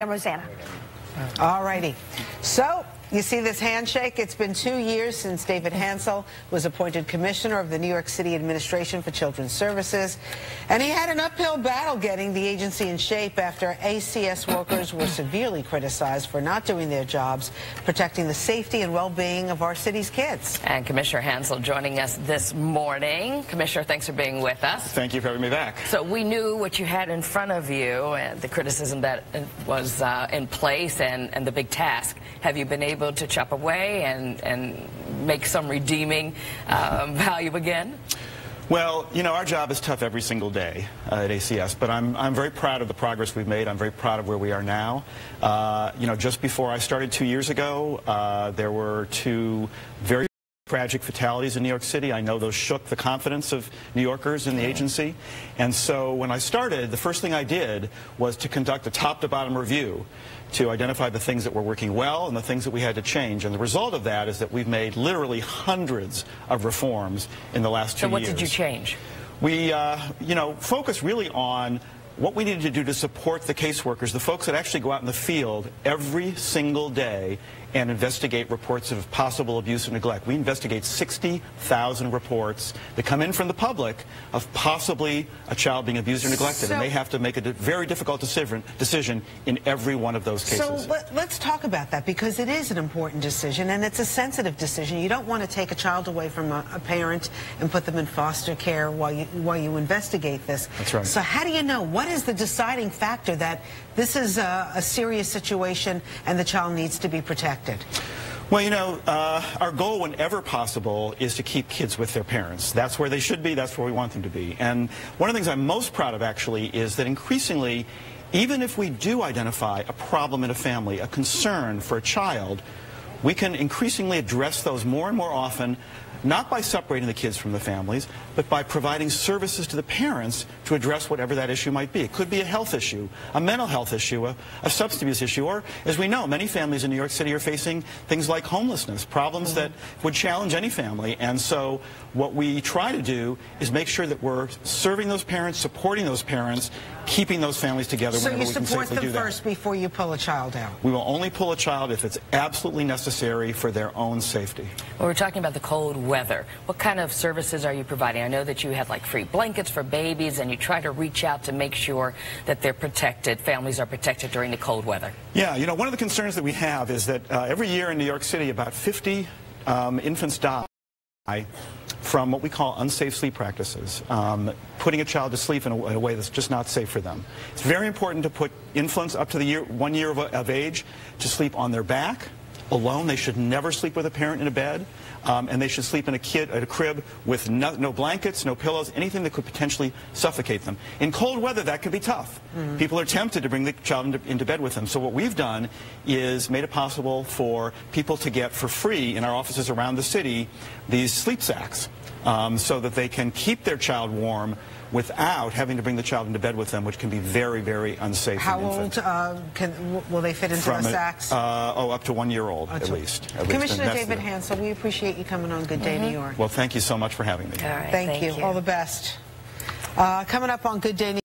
And Rosanna. All righty. So, you see this handshake? It's been 2 years since David Hansel was appointed commissioner of the New York City Administration for Children's Services. And he had an uphill battle getting the agency in shape after ACS workers were severely criticized for not doing their jobs, protecting the safety and well-being of our city's kids. And Commissioner Hansel joining us this morning. Commissioner, thanks for being with us. Thank you for having me back. So we knew what you had in front of you and the criticism that was in place and the big task. Have you been able to chop away and make some redeeming value again? Well, you know, our job is tough every single day at ACS, but I'm very proud of the progress we've made. I'm very proud of where we are now. You know, just before I started 2 years ago, there were two very tragic fatalities in New York City. I know those shook the confidence of New Yorkers in the agency. And so when I started, the first thing I did was to conduct a top-to-bottom review to identify the things that were working well and the things that we had to change. And the result of that is that we've made literally hundreds of reforms in the last 2 years. So what did you change? We, you know, focused really on what we needed to do to support the caseworkers, the folks that actually go out in the field every single day and investigate reports of possible abuse and neglect. We investigate 60,000 reports that come in from the public of possibly a child being abused or neglected, and they have to make a very difficult decision in every one of those cases. So let's talk about that, because it is an important decision and it's a sensitive decision. You don't want to take a child away from a parent and put them in foster care while you investigate this. That's right. So how do you know? What is the deciding factor that this is a serious situation and the child needs to be protected? Well, you know, our goal whenever possible is to keep kids with their parents. That's where they should be. That's where we want them to be. And one of the things I'm most proud of, actually, is that increasingly, even if we do identify a problem in a family, a concern for a child, we can increasingly address those more and more often, not by separating the kids from the families, but by providing services to the parents to address whatever that issue might be. It could be a health issue, a mental health issue, a substance abuse issue, or, as we know, many families in New York City are facing things like homelessness, problems that would challenge any family. And so what we try to do is make sure that we're serving those parents, supporting those parents, keeping those families together whenever we can safely do that. So you support them first before you pull a child out? We will only pull a child if it's absolutely necessary for their own safety. Well, we're talking about the cold weather. What kind of services are you providing? I know that you have like free blankets for babies, and you try to reach out to make sure that they're protected, families are protected during the cold weather. Yeah, you know, one of the concerns that we have is that every year in New York City about 50 infants die from what we call unsafe sleep practices, putting a child to sleep in a way that's just not safe for them. It's very important to put infants up to the 1 year of age to sleep on their back, alone. They should never sleep with a parent in a bed, and they should sleep in a crib with no blankets, no pillows, anything that could potentially suffocate them. In cold weather, that can be tough. People are tempted to bring the child into bed with them. So what we've done is made it possible for people to get for free in our offices around the city these sleep sacks, so that they can keep their child warm without having to bring the child into bed with them, which can be very, very unsafe. How old will they fit into the sacks? Up to 1 year old, at least. Commissioner David Hansel, we appreciate you coming on Good Day New York. Well, thank you so much for having me. All right, thank you. All the best. Coming up on Good Day New York.